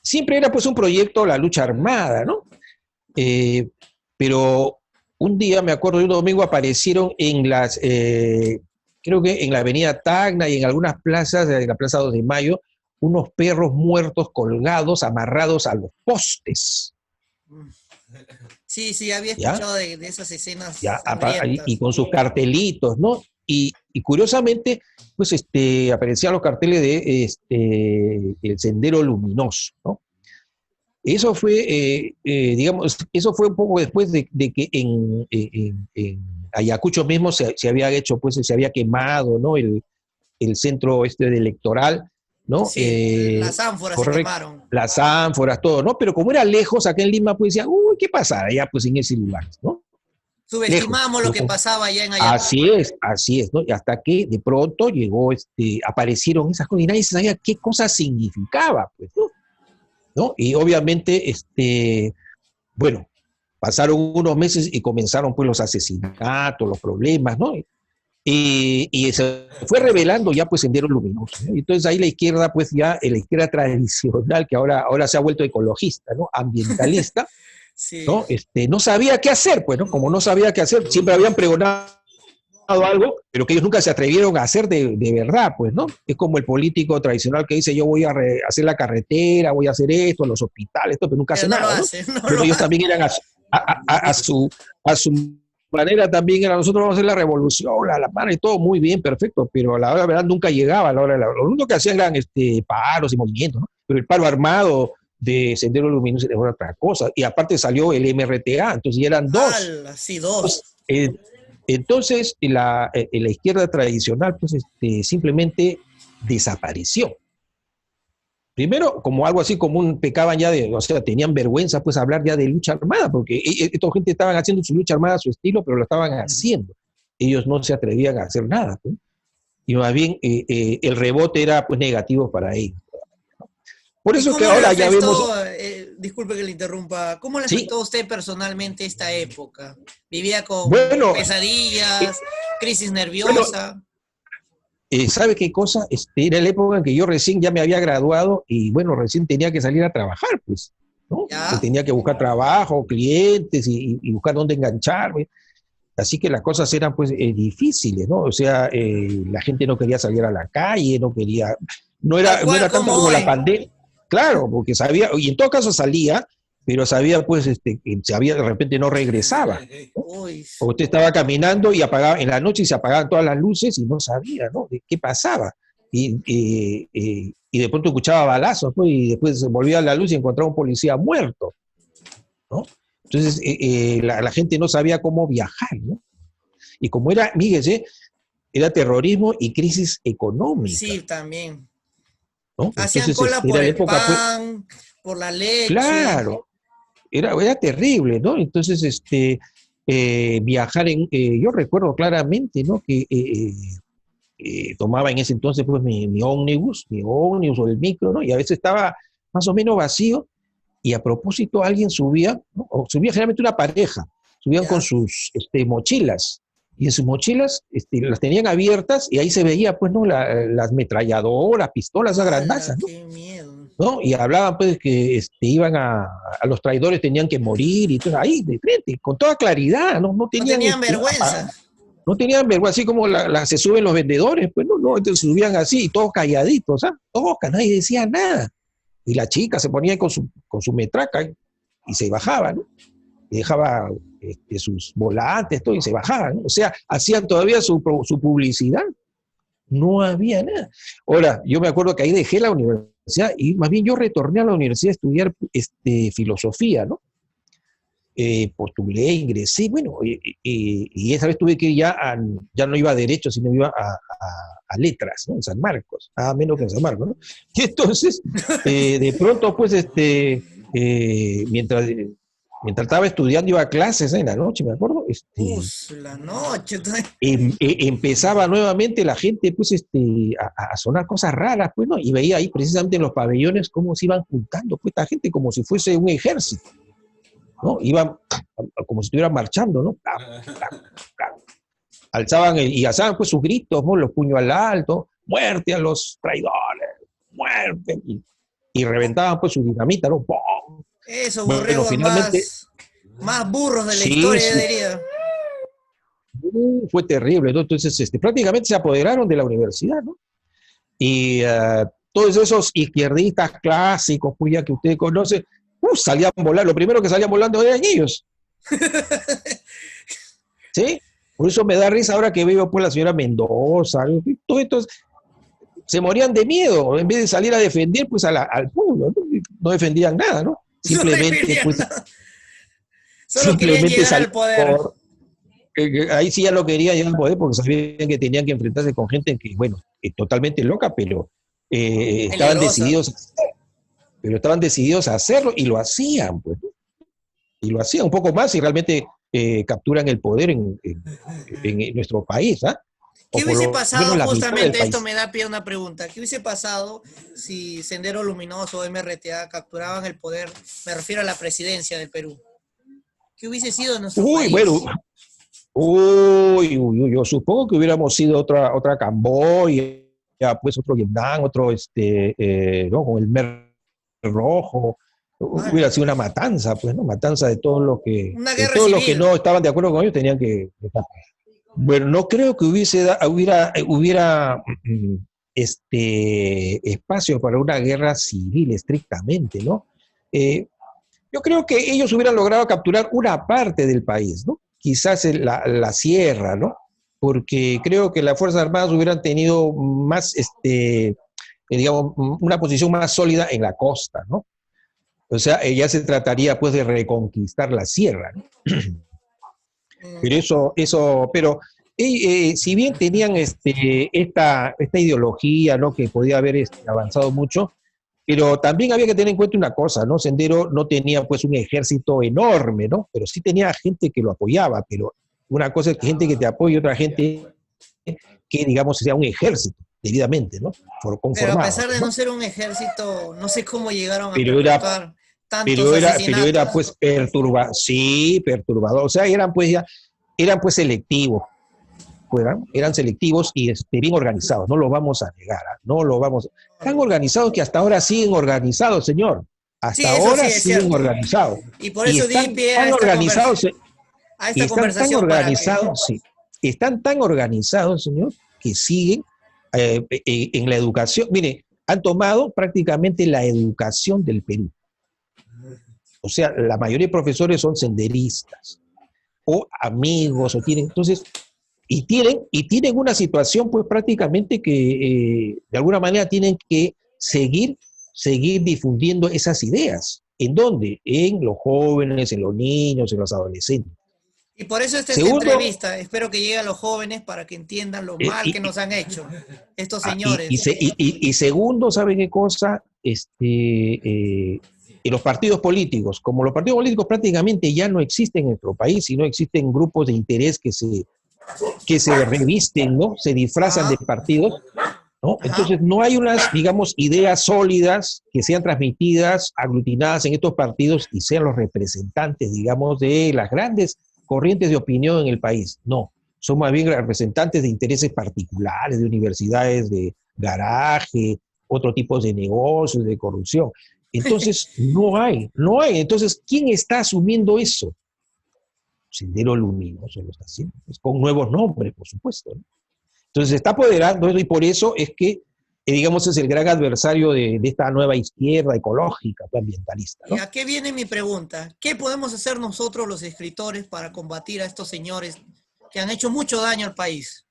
siempre era pues un proyecto la lucha armada, ¿no? Eh, pero un día, me acuerdo, de un domingo aparecieron creo que en la avenida Tacna y en algunas plazas, en la Plaza 2 de Mayo, unos perros muertos colgados, amarrados a los postes, Sí, sí, había ¿ya? escuchado de esas escenas Ya, y sangrientas. con sus cartelitos, ¿no? Y curiosamente, pues aparecían los carteles de el Sendero Luminoso, ¿no? Eso fue, digamos, eso fue un poco después de que en Ayacucho mismo se había hecho, pues se había quemado, ¿no? El centro electoral, ¿no? Sí, las ánforas se Correcto, quemaron. las ánforas, todo, ¿no? Pero como era lejos, acá en Lima, pues decían, uy, ¿qué pasa allá, pues en ese lugar, ¿no? Lejos. Subestimamos lo Pero que pasaba allá en Ayacucho. así es, ¿no? Y hasta que de pronto llegó, aparecieron esas cosas y nadie sabía qué cosa significaba, pues, ¿no? ¿No? Y obviamente, bueno, pasaron unos meses y comenzaron pues los asesinatos, los problemas, ¿no? Y se fue revelando ya pues Sendero Luminoso, ¿no? Entonces ahí la izquierda, pues ya, la izquierda tradicional, que ahora se ha vuelto ecologista, ¿no? Ambientalista, Sí. ¿no? No sabía qué hacer, pues, ¿no? Como no sabía qué hacer, siempre habían pregonado algo, pero que ellos nunca se atrevieron a hacer de verdad, pues, ¿no? Es como el político tradicional que dice, yo voy a hacer la carretera, voy a hacer esto, los hospitales, esto, pero nunca Pero hace no lo nada, ¿no? hace, no lo Bueno, ellos hace. también eran a su manera también era, nosotros vamos a hacer la revolución, la mano y todo muy bien, perfecto, pero a la hora de verdad nunca llegaba, a la hora de lo único que hacían eran paros y movimientos, ¿no? Pero el paro armado de Sendero Luminoso era otra cosa, y aparte salió el MRTA, entonces ya eran dos. ¡Hala! Sí, dos. Eh, entonces, la izquierda tradicional, pues, simplemente desapareció. Primero, como algo así como pecaban ya o sea, tenían vergüenza, pues, hablar ya de lucha armada, porque esta gente estaban haciendo su lucha armada a su estilo, pero lo estaban haciendo. Ellos no se atrevían a hacer nada, pues. Y más bien, el rebote era, pues, negativo para ellos. Por ¿Y eso que cómo le ahora ya vemos, afectó, disculpe que le interrumpa, cómo le sí, afectó a usted personalmente esta época? ¿Vivía con bueno, eh, pesadillas, crisis bueno, nerviosa? ¿sabe qué cosa? Era la época en que yo recién ya me había graduado y bueno, recién tenía que salir a trabajar, pues, ¿no? Que ¿Ya? tenía que buscar trabajo, clientes y buscar dónde engancharme. Así que las cosas eran pues difíciles, ¿no? O sea, la gente no quería salir a la calle, no quería, no Tal era, no cual era tanto como como la hoy. pandemia, claro, porque sabía, y en todo caso salía, pero sabía pues que sabía de repente no regresaba, ¿no? Uy, O usted estaba caminando y apagaba en la noche y se apagaban todas las luces y no sabía, ¿no? De qué pasaba. Y de pronto escuchaba balazos, pues, y después volvía a la luz y encontraba un policía muerto, ¿no? Entonces la gente no sabía cómo viajar, ¿no? Y como era, fíjese, era terrorismo y crisis económica, sí, también. ¿no? Hacían Entonces cola era por la el época, pues, pan, por la leche. claro, era terrible, ¿no? Entonces, viajar yo recuerdo claramente, ¿no? Que tomaba en ese entonces, pues, mi ómnibus o el micro, ¿no? Y a veces estaba más o menos vacío, y a propósito alguien subía, ¿no? O subía generalmente una pareja, subían con Ya. sus mochilas, y en sus mochilas las tenían abiertas, y ahí se veía, pues, ¿no? Las metralladoras, pistolas, esas ¡Hala, grandazas, ¿no? qué miedo! ¿No? Y hablaban pues que iban a los traidores tenían que morir y todo, ahí de frente, con toda claridad, no No tenían, tenían vergüenza. no tenían vergüenza, así como se suben los vendedores, pues no, entonces subían así, y todos calladitos, ¿ah? Todos, nadie decía nada. Y la chica se ponía con su metraca y se bajaba, ¿no? Y dejaba sus volantes, todo, y se bajaba, ¿no? O sea, hacían todavía su publicidad. No había nada. Ahora, yo me acuerdo que ahí dejé la universidad y más bien yo retorné a la universidad a estudiar filosofía, ¿no? Postulé, ingresé, bueno, y esa vez tuve que ir ya no iba a Derecho, sino iba a Letras, ¿no? En San Marcos, a menos que en San Marcos, ¿no? Y entonces, de pronto, pues, mientras, mientras estaba estudiando, iba a clases en la noche, me acuerdo, La noche. empezaba nuevamente la gente pues a sonar cosas raras, pues, ¿no? Y veía ahí precisamente en los pabellones cómo se iban juntando pues esta gente como si fuese un ejército, ¿no? Iban como si estuvieran marchando, ¿no? Alzaban y alzaban pues sus gritos, ¿no? Los puños al alto, muerte a los traidores, muerte, y reventaban pues su dinamita, ¿no? ¡Pum! Esos Bueno, borregos finalmente, más burros de la sí, historia, yo sí, diría. fue terrible, ¿no? Entonces, prácticamente se apoderaron de la universidad, ¿no? Y todos esos izquierdistas clásicos, pues ya que usted conoce, salían volando, lo primero que salían volando eran ellos, ¿sí? Por eso me da risa ahora que veo pues la señora Mendoza, todos estos se morían de miedo, en vez de salir a defender pues al pueblo, ¿no? No defendían nada, ¿no? No Simplemente defendían pues, nada. Solo querían simplemente llegar salían al poder. por, ahí sí ya lo querían llegar al poder porque sabían que tenían que enfrentarse con gente que, bueno, totalmente loca, pero estaban Peligrosa. decididos, pero estaban decididos a hacerlo y lo hacían, pues, ¿no? Y lo hacían un poco más y realmente capturan el poder en nuestro país, ¿ah? O ¿Qué por hubiese lo menos pasado? la mitad del Justamente esto país. me da pie a una pregunta. ¿Qué hubiese pasado si Sendero Luminoso o MRTA capturaban el poder? Me refiero a la presidencia del Perú. ¿Qué hubiese sido de nuestro Uy, bueno, país? yo supongo que hubiéramos sido otra Camboya, pues otro Vietnam, otro, ¿no? Con el Mer Rojo, hubiera sido ¡Hala! una matanza, pues, ¿no? Matanza Una de guerra todos los que civil. no estaban de acuerdo con ellos tenían que. Bueno, no creo que hubiera espacio para una guerra civil estrictamente, ¿no? Eh, yo creo que ellos hubieran logrado capturar una parte del país, ¿no? Quizás la sierra, ¿no? Porque creo que las Fuerzas Armadas hubieran tenido más, digamos, una posición más sólida en la costa, ¿no? O sea, ya se trataría pues de reconquistar la sierra, ¿no? Pero pero si bien tenían esta ideología, ¿no? Que podía haber avanzado mucho, pero también había que tener en cuenta una cosa, ¿no? Sendero no tenía pues un ejército enorme, ¿no? Pero sí tenía gente que lo apoyaba, pero una cosa es que gente que te apoya y otra gente que, digamos, sea un ejército, debidamente, ¿no? Pero a Conformado, pesar pues, de no ¿no? ser un ejército, no sé cómo llegaron a Pero era, perpetuar tantos pero era asesinatos. pues sí, perturbador, o sea, eran pues selectivos, eran selectivos y bien organizados, no lo vamos a negar, ¿eh? No lo vamos, tan organizados que hasta ahora siguen organizados, señor, Sí, hasta eso sí ahora es siguen cierto. organizados, Y por y eso di están pie tan organizados, a y esta están tan conversación para que... organizados, sí, están tan organizados, señor, que siguen en la educación, mire, han tomado prácticamente la educación del Perú. o sea, la mayoría de profesores son senderistas, o amigos, o tienen, entonces, y tienen una situación pues prácticamente que de alguna manera tienen que seguir difundiendo esas ideas. ¿En dónde? En los jóvenes, en los niños, en los adolescentes. Y por eso esta Segundo, entrevista. Espero que llegue a los jóvenes para que entiendan lo eh, mal que y, nos han hecho estos ah, y, y, señores. se- y- y- y segundo, ¿saben qué cosa? Y los partidos políticos, como los partidos políticos prácticamente ya no existen en nuestro país, sino existen grupos de interés que se revisten, ¿no? Se disfrazan de Ajá, partidos, ¿no? ajá. Entonces no hay unas, digamos, ideas sólidas que sean transmitidas, aglutinadas en estos partidos y sean los representantes, digamos, de las grandes corrientes de opinión en el país. No, son más bien representantes de intereses particulares, de universidades de garaje, otro tipo de negocios, de corrupción. Entonces, no hay. Entonces, ¿quién está asumiendo eso? Sendero Luminoso lo está haciendo, pues, con nuevos nombres, por supuesto, ¿no? Entonces se está apoderando eso y por eso es que, digamos, es el gran adversario de esta nueva izquierda ecológica, ambientalista, ¿Y ¿no? a qué viene mi pregunta? ¿Qué podemos hacer nosotros los escritores para combatir a estos señores que han hecho mucho daño al país?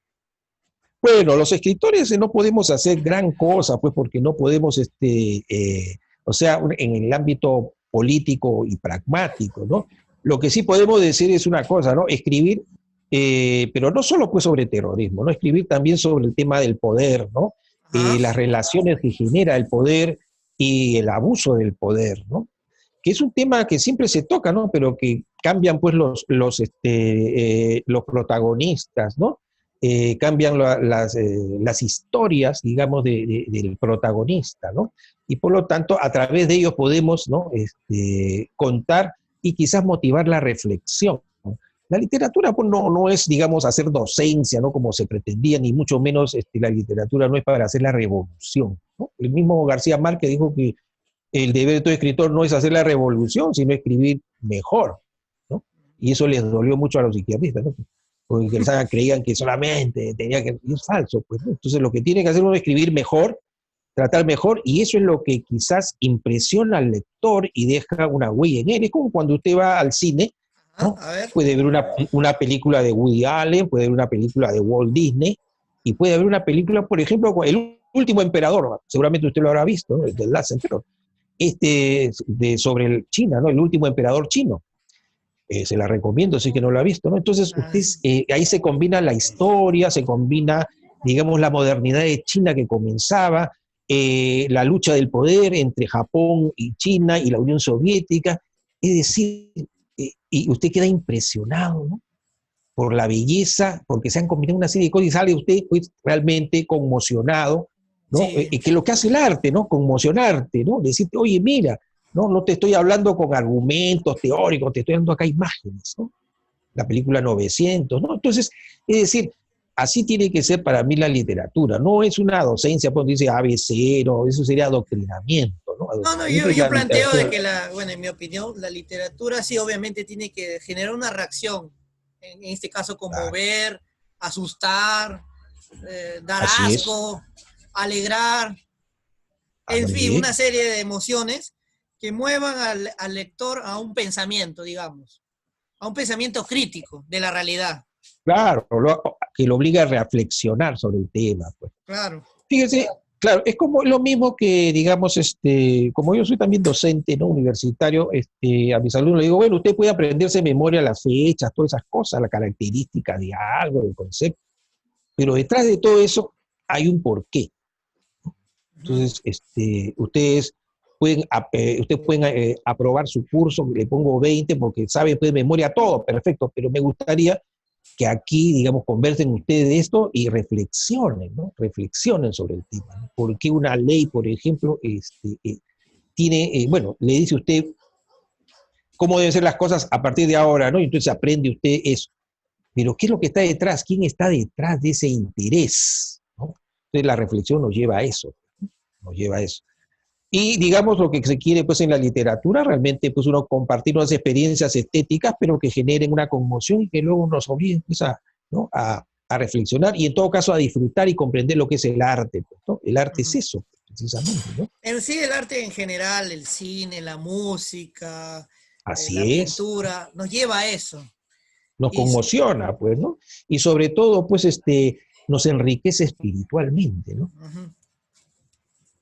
Bueno, los escritores no podemos hacer gran cosa, pues porque no podemos, o sea, en el ámbito político y pragmático, ¿no? Lo que sí podemos decir es una cosa, ¿no? Escribir, pero no solo pues sobre terrorismo, ¿no? Escribir también sobre el tema del poder, ¿no? Ajá. Las relaciones que genera el poder y el abuso del poder, ¿no? Que es un tema que siempre se toca, ¿no? Pero que cambian pues los protagonistas, ¿no? Cambian las historias, digamos, del protagonista, ¿no? Y por lo tanto, a través de ellos podemos, ¿no? Contar y quizás motivar la reflexión. La literatura pues, no es, digamos, hacer docencia, ¿no? Como se pretendía, ni mucho menos la literatura no es para hacer la revolución, ¿no? El mismo García Márquez dijo que el deber de todo escritor no es hacer la revolución, sino escribir mejor, ¿no? Y eso les dolió mucho a los izquierdistas, ¿no? Porque creían que solamente tenía que... Y es falso, pues, ¿no? Entonces lo que tiene que hacer uno es escribir mejor, tratar mejor, y eso es lo que quizás impresiona al lector y deja una huella en él. Es como cuando usted va al cine, Ajá. ¿no? A ver. Puede ver una película de Woody Allen, puede ver una película de Walt Disney, y puede haber una película, por ejemplo, El último emperador, seguramente usted lo habrá visto, ¿no? El The Last Emperor, sobre China, ¿no? El último emperador chino. Se la recomiendo, si que no lo ha visto, ¿no? Entonces, Ah, ahí se combina la historia, se combina, digamos, la modernidad de China que comenzaba, la lucha del poder entre Japón y China y la Unión Soviética, es decir, y usted queda impresionado, ¿no? Por la belleza, porque se han combinado una serie de cosas y sale usted pues, realmente conmocionado, ¿no? sí. Que lo que hace el arte, ¿no? Conmocionarte, ¿no? Decirte, oye, mira, no te estoy hablando con argumentos teóricos, te estoy dando acá imágenes, ¿no? La película 900, ¿no? Entonces, es decir, así tiene que ser para mí la literatura, no es una docencia, pues dice ABC, no, eso sería adoctrinamiento, ¿no? No, no, Adoctrinamiento yo, es yo la planteo de literatura. que bueno, en mi opinión, la literatura sí obviamente tiene que generar una reacción. En este caso, Claro, conmover, asustar, dar así es, asco, alegrar, en fin, una también. serie de emociones que muevan al lector a un pensamiento, digamos, a un pensamiento crítico de la realidad. Claro, que lo obliga a reflexionar sobre el tema, pues. Claro. Fíjese, claro, es como lo mismo que, digamos, como yo soy también docente, ¿no? Universitario, a mis alumnos le digo, bueno, usted puede aprenderse de memoria las fechas, todas esas cosas, la característica de algo, del concepto, pero detrás de todo eso hay un porqué. Uh-huh. Entonces, ustedes pueden aprobar su curso, le pongo 20 porque sabe pues, de memoria todo, perfecto, pero me gustaría que aquí, digamos, conversen ustedes de esto y reflexionen, ¿no? Reflexionen sobre el tema, ¿no? ¿Por qué una ley, por ejemplo, bueno, le dice a usted cómo deben ser las cosas a partir de ahora, ¿no? Y entonces aprende usted eso. Pero ¿qué es lo que está detrás? ¿Quién está detrás de ese interés? ¿No? Entonces la reflexión nos lleva a eso, ¿no? Nos lleva a eso. Y digamos lo que se quiere pues en la literatura, realmente pues uno compartir unas experiencias estéticas, pero que generen una conmoción y que luego nos obliguen pues, ¿no? a reflexionar y en todo caso a disfrutar y comprender lo que es el arte, pues, ¿no? El arte es Uh-huh. eso, precisamente, ¿no? En sí, el arte en general, el cine, la música, la Así es, pintura, nos lleva a eso. nos Y s- conmociona, pues, ¿no? Y sobre todo, pues, nos enriquece espiritualmente, ¿no? Ujú.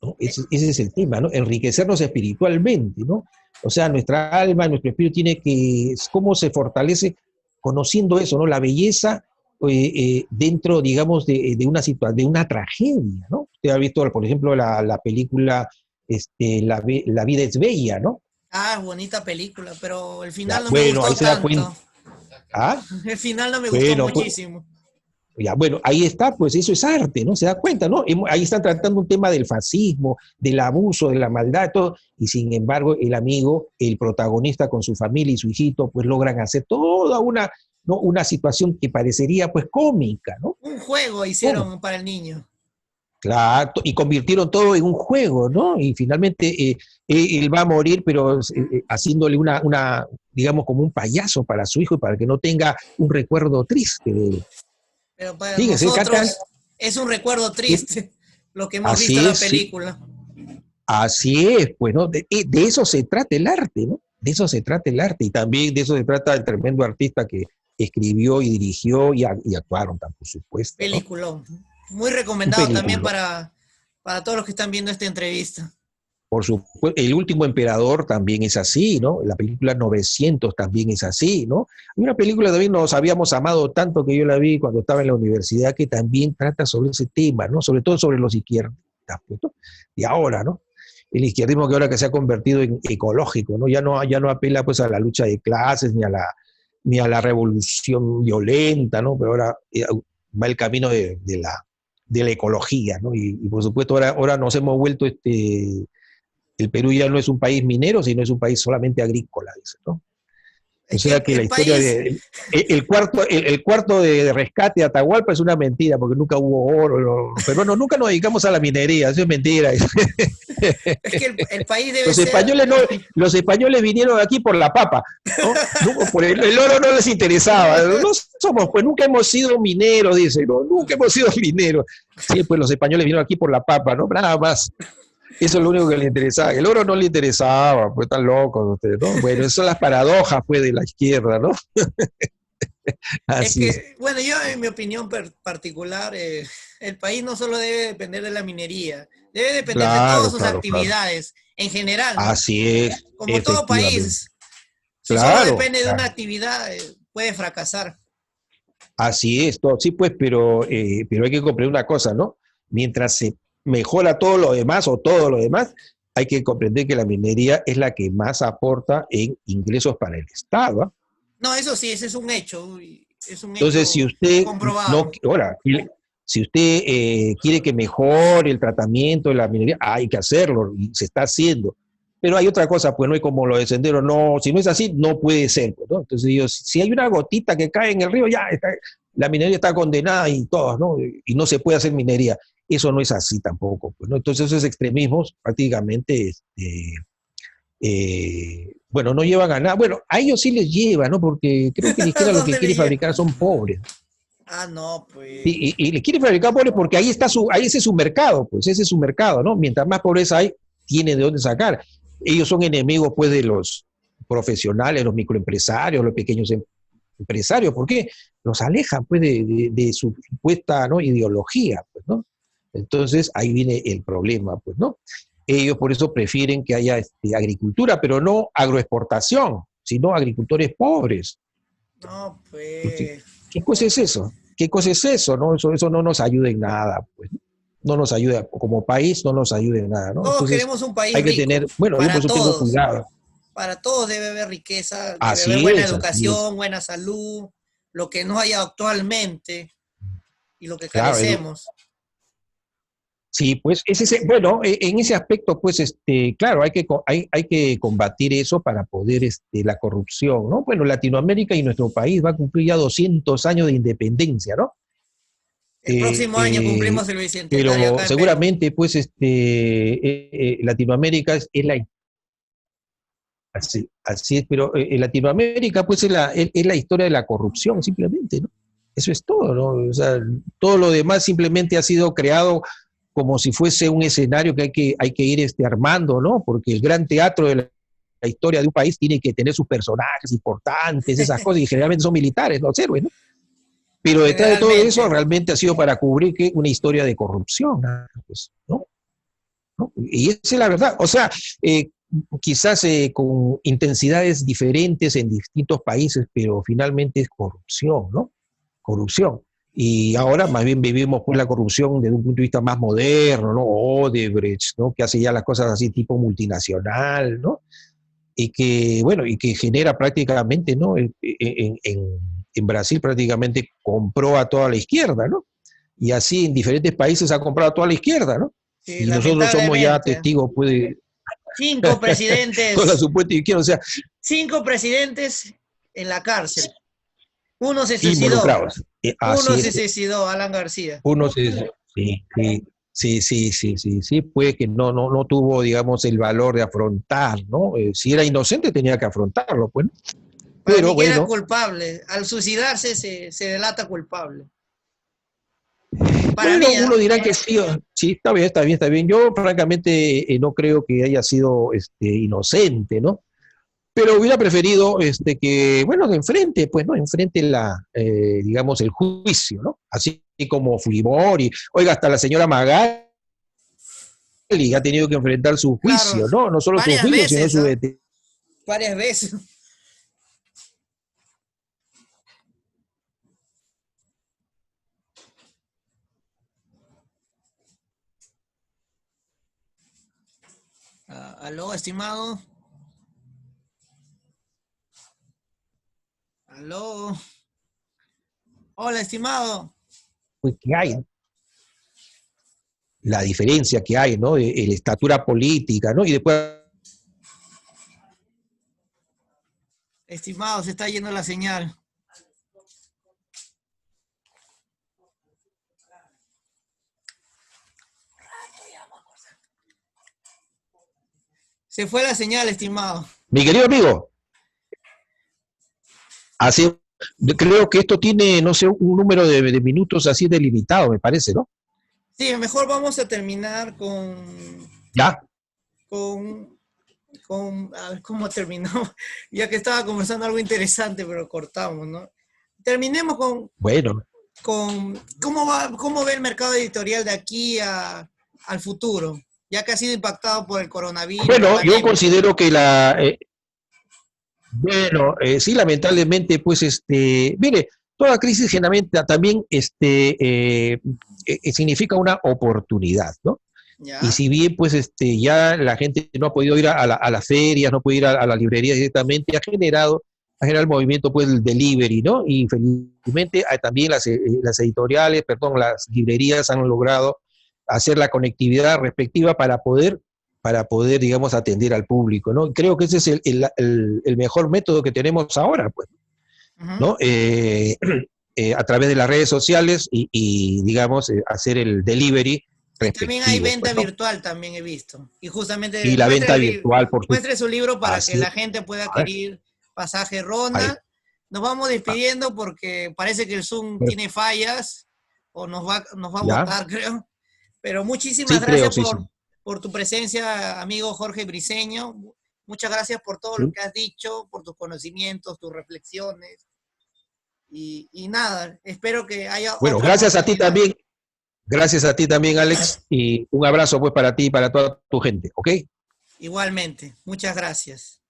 ¿No? Eh, Ese es el tema, ¿no? Enriquecernos espiritualmente, ¿no? O sea, nuestra alma, nuestro espíritu tiene que, ¿cómo se fortalece? Conociendo eso, ¿no? La belleza dentro, digamos, de una situación, de una tragedia, ¿no? Usted ha visto, por ejemplo, la película La vida es bella, ¿no? bonita película, pero el final no me Bueno, ahí gustó se da cuenta. tanto. Ah, El final no me gustó bueno, pues, muchísimo. ya, bueno, ahí está, pues eso es arte, ¿no? Se da cuenta, ¿no? Ahí están tratando un tema del fascismo, del abuso, de la maldad, todo, y sin embargo el amigo, el protagonista con su familia y su hijito, pues logran hacer toda una, ¿no? Una situación que parecería pues cómica, ¿no? Un juego Cómica. hicieron para el niño. Claro, y convirtieron todo en un juego, ¿no? Y finalmente él va a morir, pero haciéndole digamos, como un payaso para su hijo y para que no tenga un recuerdo triste de él. Pero para Fíjense, nosotros es un recuerdo triste lo que hemos visto así en la es, sí. película. Así es, pues, ¿no? De eso se trata el arte, ¿no? De eso se trata el arte y también de eso se trata el tremendo artista que escribió y dirigió y actuaron, por supuesto, ¿no? Peliculón. Muy Un recomendado también película. para todos los que están viendo esta entrevista. Por supuesto, El último emperador también es así, ¿no? La película 900 también es así, ¿no? Hay una película también Nos habíamos amado tanto que yo la vi cuando estaba en la universidad que también trata sobre ese tema, ¿no? Sobre todo sobre los izquierdistas, pues, ¿no? Y ahora, ¿no? El izquierdismo que ahora que se ha convertido en ecológico, ¿no? Ya no apela pues a la lucha de clases ni a la revolución violenta, ¿no? Pero ahora va el camino de la ecología, ¿no? Y por supuesto ahora nos hemos vuelto el Perú ya no es un país minero, sino es un país solamente agrícola, dice, ¿no? O Es que sea que la el historia país, el cuarto de rescate de Atahualpa es una mentira, porque nunca hubo oro. Los peruanos nunca nos dedicamos a la minería, eso es mentira. es que el país debe Los ser, españoles, no, los españoles vinieron aquí por la papa, ¿no? Por el oro no les interesaba. No somos, pues nunca hemos sido mineros, dice, ¿no? Nunca hemos sido mineros. Sí, pues los españoles vinieron aquí por la papa, ¿no? Nada más. Eso es lo único que le interesaba. El oro no le interesaba, pues están locos ustedes, ¿no? Bueno, esas son las paradojas, pues, de la izquierda, ¿no? es Así es. que, bueno, yo en mi opinión particular, el país no solo debe depender de la minería, debe depender de todas Claro, sus claro, claro. actividades en general, ¿no? Así es, Como todo efectivamente. país, si solo Claro, depende de una claro. actividad, puede fracasar. Así es, todo. Sí, pues, pero hay que comprender una cosa, ¿no? Mientras se mejora todo lo demás o todo lo demás, hay que comprender que la minería es la que más aporta en ingresos para el Estado, ¿ah? No, eso sí, ese es un Entonces, si hecho usted no, comprobado. ahora, si usted quiere que mejore el tratamiento de la minería, hay que hacerlo y se está haciendo. Pero hay otra cosa, pues no hay como lo de Sendero, no, si no es así, no puede ser, pues, ¿no? Entonces, si hay una gotita que cae en el río, ya está, la minería está condenada y todo, ¿no? Y no se puede hacer minería. Eso no es así tampoco, pues, ¿no? Entonces, esos extremismos prácticamente bueno, no llevan a nada. Bueno, a ellos sí les lleva, ¿no? Porque creo que la izquierda lo que ¿Dónde le quiere llega? fabricar son pobres. Ah, no, pues. Y le quiere fabricar pobres porque ahí ese es su mercado, pues ese es su mercado, ¿no? Mientras más pobreza hay, tiene de dónde sacar. Ellos son enemigos, pues, de los profesionales, los microempresarios, los pequeños empresarios. ¿Por qué? Los alejan, pues, de su supuesta, ¿no? Ideología, pues, ¿no? Entonces, ahí viene el problema, pues, ¿no? Ellos por eso prefieren que haya agricultura, pero no agroexportación, sino agricultores pobres. No, ¿Qué, pues. qué cosa es eso? ¿Qué cosa es eso? ¿No? Eso no nos ayuda en nada, pues. No nos ayuda, como país no nos ayuda en nada, ¿no? Todos Entonces queremos un país hay que rico, tener, bueno, yo por para eso tengo todos. cuidado. Para todos debe haber riqueza, debe haber Así buena es, así es. educación, buena salud, lo que no hay actualmente y lo que Claro, carecemos. sí, pues bueno, en ese aspecto, pues, claro, hay que combatir eso para poder, la corrupción, ¿no? Bueno, Latinoamérica y nuestro país va a cumplir ya 200 años de independencia, ¿no? El próximo año cumplimos el bicentenario Pero acá en Perú. seguramente, pues, Latinoamérica es la así es, pero en Latinoamérica, pues, es la historia de la corrupción, simplemente, ¿no? Eso es todo, ¿no? O sea, todo lo demás simplemente ha sido creado como si fuese un escenario que hay que ir armando, ¿no? Porque el gran teatro de historia de un país tiene que tener sus personajes importantes, esas cosas, y generalmente son militares, los héroes, ¿no? Pero detrás de todo eso realmente ha sido para cubrir que una historia de corrupción, pues, ¿no? ¿No? Y esa es la verdad. O sea, quizás con intensidades diferentes en distintos países, pero finalmente es corrupción, ¿no? Corrupción. Y ahora más bien vivimos pues la corrupción desde un punto de vista más moderno, ¿no? Odebrecht, ¿no? Que hace ya las cosas así tipo multinacional, ¿no? Y que, bueno, y que genera prácticamente, ¿no? En Brasil prácticamente compró a toda la izquierda, ¿no? Y así en diferentes países ha comprado a toda la izquierda, ¿no? Sí, Y nosotros somos ya lamentablemente. testigos, pues, 5 presidentes, con la supuesta izquierda, o sea, 5 presidentes en la cárcel. Uno se suicidó. involucrados. Así Uno se es, suicidó, Alan García. uno se, sí, pues que no tuvo, digamos, el valor de afrontar, ¿no? Si era inocente tenía que afrontarlo, pues, ¿no? Para Pero mí que era bueno, culpable. Al suicidarse se delata culpable. Para bueno, mí, uno dirá que sí, sí, está bien. Yo francamente no creo que haya sido inocente, ¿no? Pero hubiera preferido que, bueno, de enfrente, pues, ¿no? Enfrente digamos, el juicio, ¿no? Así como Fujimori, oiga, hasta la señora Magali ha tenido que enfrentar su claro, juicio, ¿no? No solo su varias juicio, sino veces, su ¿ah? detención. Varias veces. Aló, estimado. Aló. Hola, estimado. Pues, que hay, la diferencia que hay, ¿no? De la estatura política, ¿no? Y después, Estimado, se está yendo la señal. Se fue la señal, estimado. mi querido amigo, así, creo que esto tiene, no sé, un número de minutos así delimitado, me parece, ¿no? Sí, mejor vamos a terminar Ya, con, a ver cómo terminamos, ya que estaba conversando algo interesante, pero cortamos, ¿no? Terminemos bueno. con cómo ve el mercado editorial de aquí al futuro, ya que ha sido impactado por el coronavirus, la Bueno, yo pandemia. considero que bueno, sí, lamentablemente, pues, mire, toda crisis generalmente también significa una oportunidad, ¿no? Y ¿Ya? si bien, pues, ya la gente no ha podido ir a las ferias, no puede ir a la librería directamente, ha generado el movimiento, pues, del delivery, ¿no? Y felizmente también las editoriales, perdón, las librerías han logrado hacer la conectividad respectiva para poder, digamos, atender al público, ¿no? Creo que ese es el mejor método que tenemos ahora, pues, ¿no? A través de las redes sociales digamos, hacer el delivery Y también hay respectivo, venta pues, ¿no? virtual, también he visto. Y justamente Y la venta virtual, por supuesto. muestre su libro para que Así, la gente pueda a ver, adquirir pasaje ahí. Ronald. Nos vamos despidiendo porque parece que el Zoom tiene fallas o nos va a ¿Ya? botar, creo. Pero muchísimas Sí, creo, gracias sí, sí. por tu presencia, amigo Jorge Briceño. Muchas gracias por todo lo Sí. que has dicho, por tus conocimientos, tus reflexiones. Y nada, espero que haya Bueno, otra oportunidad. gracias a ti también, Alex, y un abrazo pues para ti y para toda tu gente, ¿ok? Igualmente, muchas gracias.